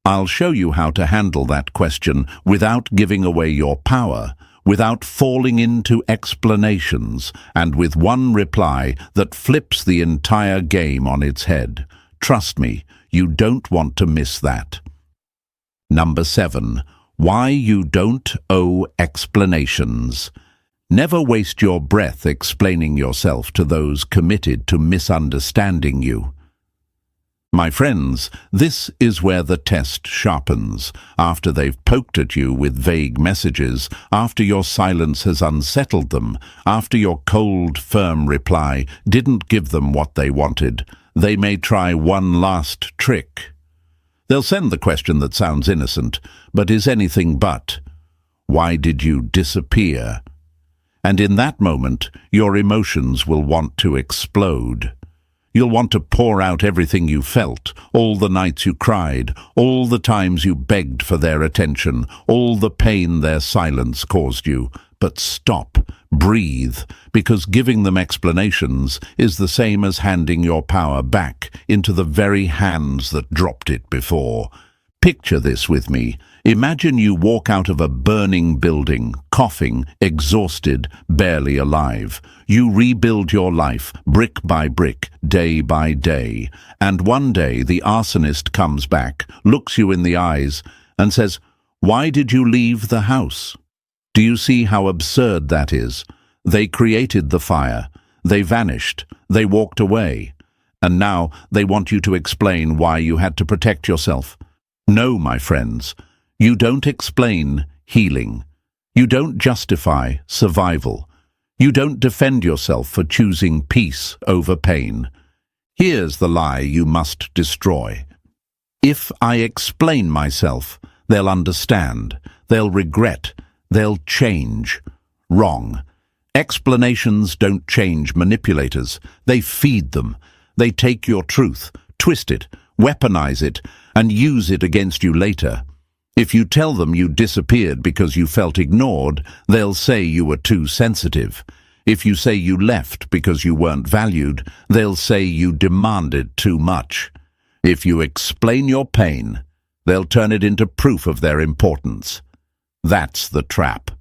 I'll show you how to handle that question without giving away your power, without falling into explanations, and with one reply that flips the entire game on its head. Trust me, you don't want to miss that. Number 7. Why you don't owe explanations. Never waste your breath explaining yourself to those committed to misunderstanding you. My friends, this is where the test sharpens. After they've poked at you with vague messages, after your silence has unsettled them, after your cold, firm reply didn't give them what they wanted, they may try one last trick. They'll send the question that sounds innocent, but is anything but, "Why did you disappear?" And in that moment, your emotions will want to explode. You'll want to pour out everything you felt, all the nights you cried, all the times you begged for their attention, all the pain their silence caused you. But stop, breathe, because giving them explanations is the same as handing your power back into the very hands that dropped it before. Picture this with me. Imagine you walk out of a burning building, coughing, exhausted, barely alive. You rebuild your life, brick by brick, day by day. And one day the arsonist comes back, looks you in the eyes, and says, "Why did you leave the house?" Do you see how absurd that is? They created the fire. They vanished. They walked away. And now they want you to explain why you had to protect yourself. No, my friends. You don't explain healing. You don't justify survival. You don't defend yourself for choosing peace over pain. Here's the lie you must destroy. If I explain myself, They'll understand. They'll regret. They'll change. Wrong. Explanations don't change manipulators. They feed them. They take your truth, twist it, weaponize it, and use it against you later. If you tell them you disappeared because you felt ignored, they'll say you were too sensitive. If you say you left because you weren't valued, they'll say you demanded too much. If you explain your pain, they'll turn it into proof of their importance. That's the trap.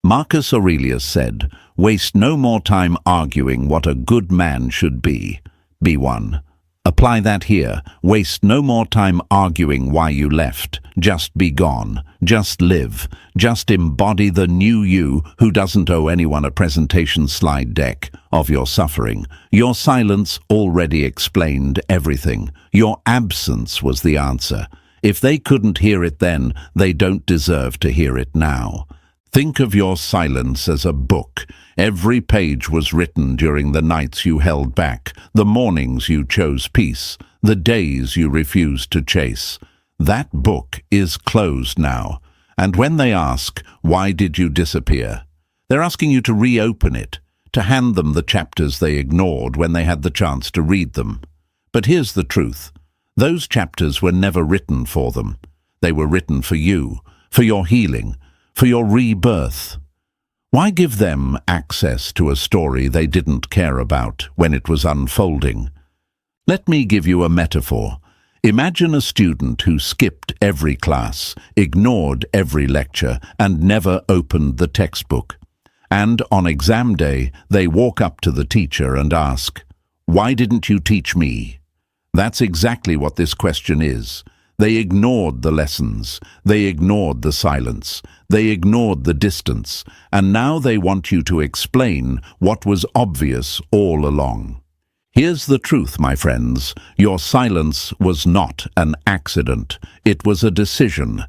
Marcus Aurelius said, "Waste no more time arguing what a good man should be. Be one." Apply that here. Waste no more time arguing why you left. Just be gone. Just live. Just embody the new you who doesn't owe anyone a presentation slide deck of your suffering. Your silence already explained everything. Your absence was the answer. If they couldn't hear it then, they don't deserve to hear it now. Think of your silence as a book. Every page was written during the nights you held back, the mornings you chose peace, the days you refused to chase. That book is closed now. And when they ask, "Why did you disappear?" they're asking you to reopen it, to hand them the chapters they ignored when they had the chance to read them. But here's the truth. Those chapters were never written for them. They were written for you, for your healing, for your rebirth. Why give them access to a story they didn't care about when it was unfolding? Let me give you a metaphor. Imagine a student who skipped every class, ignored every lecture, and never opened the textbook. And on exam day, they walk up to the teacher and ask, "Why didn't you teach me?" That's exactly what this question is. They ignored the lessons, they ignored the silence, they ignored the distance, and now they want you to explain what was obvious all along. Here's the truth, my friends. Your silence was not an accident. It was a decision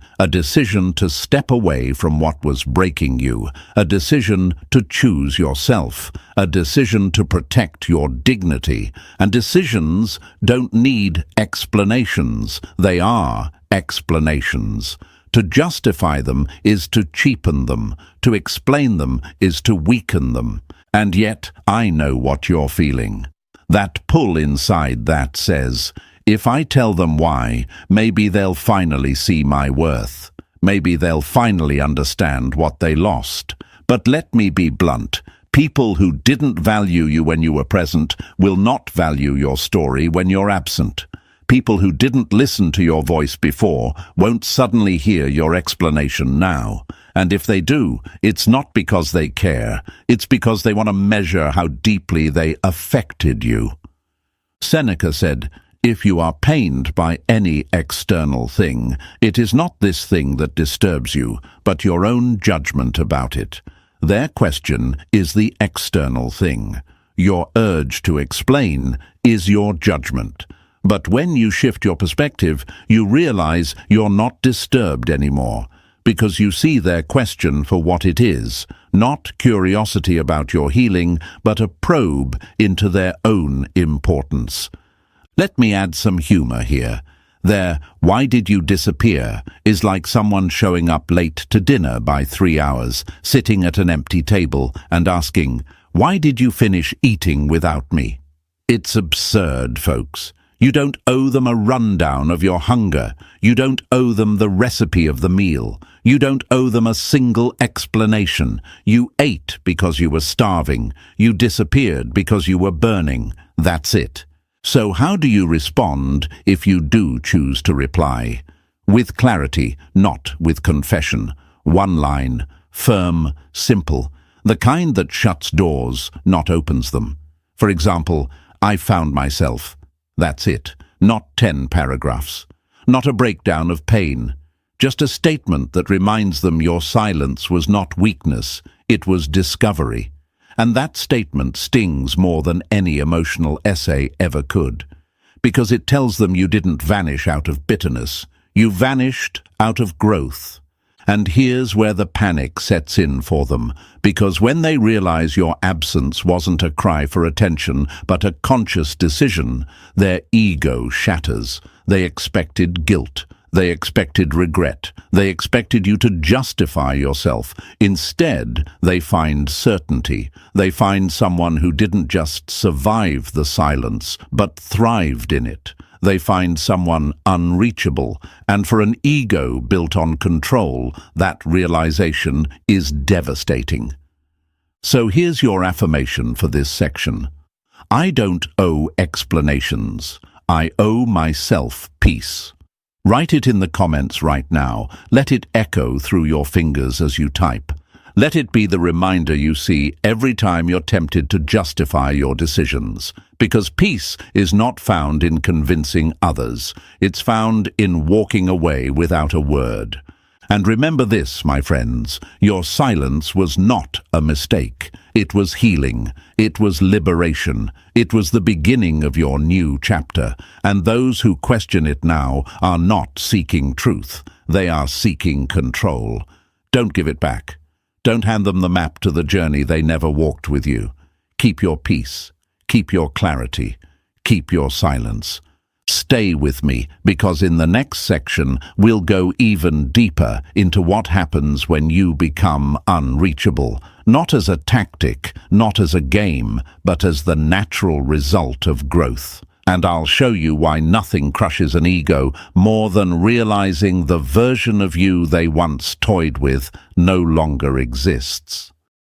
to step away from what was breaking you, a decision to choose yourself, a decision to protect your dignity. And decisions don't need explanations. They are explanations. To justify them is to cheapen them. To explain them is to weaken them. And yet, I know what you're feeling. That pull inside that says, if I tell them why, maybe they'll finally see my worth. Maybe they'll finally understand what they lost. But let me be blunt. People who didn't value you when you were present will not value your story when you're absent. People who didn't listen to your voice before won't suddenly hear your explanation now. And if they do, it's not because they care. It's because they want to measure how deeply they affected you. Seneca said, "If you are pained by any external thing, it is not this thing that disturbs you, but your own judgment about it." Their question is the external thing. Your urge to explain is your judgment. But when you shift your perspective, you realize you're not disturbed anymore, because you see their question for what it is, not curiosity about your healing, but a probe into their own importance. Let me add some humor here. Their "why did you disappear" is like someone showing up late to dinner by 3 hours, sitting at an empty table and asking, "Why did you finish eating without me?" It's absurd, folks. You don't owe them a rundown of your hunger. You don't owe them the recipe of the meal. You don't owe them a single explanation. You ate because you were starving. You disappeared because you were burning. That's it. So how do you respond if you do choose to reply? With clarity, not with confession. One line, firm, simple. The kind that shuts doors, not opens them. For example, "I found myself." That's it. Not 10 paragraphs. Not a breakdown of pain. Just a statement that reminds them your silence was not weakness, it was discovery. And that statement stings more than any emotional essay ever could. Because it tells them you didn't vanish out of bitterness. You vanished out of growth. And here's where the panic sets in for them, because when they realize your absence wasn't a cry for attention, but a conscious decision, their ego shatters. They expected guilt. They expected regret. They expected you to justify yourself. Instead, they find certainty. They find someone who didn't just survive the silence, but thrived in it. They find someone unreachable, and for an ego built on control, that realization is devastating. So here's your affirmation for this section. I don't owe explanations. I owe myself peace. Write it in the comments right now. Let it echo through your fingers as you type. Let it be the reminder you see every time you're tempted to justify your decisions. Because peace is not found in convincing others. It's found in walking away without a word. And remember this, my friends, your silence was not a mistake. It was healing. It was liberation. It was the beginning of your new chapter. And those who question it now are not seeking truth. They are seeking control. Don't give it back. Don't hand them the map to the journey they never walked with you. Keep your peace. Keep your clarity. Keep your silence. Stay with me, because in the next section, we'll go even deeper into what happens when you become unreachable, not as a tactic, not as a game, but as the natural result of growth. And I'll show you why nothing crushes an ego more than realizing the version of you they once toyed with no longer exists.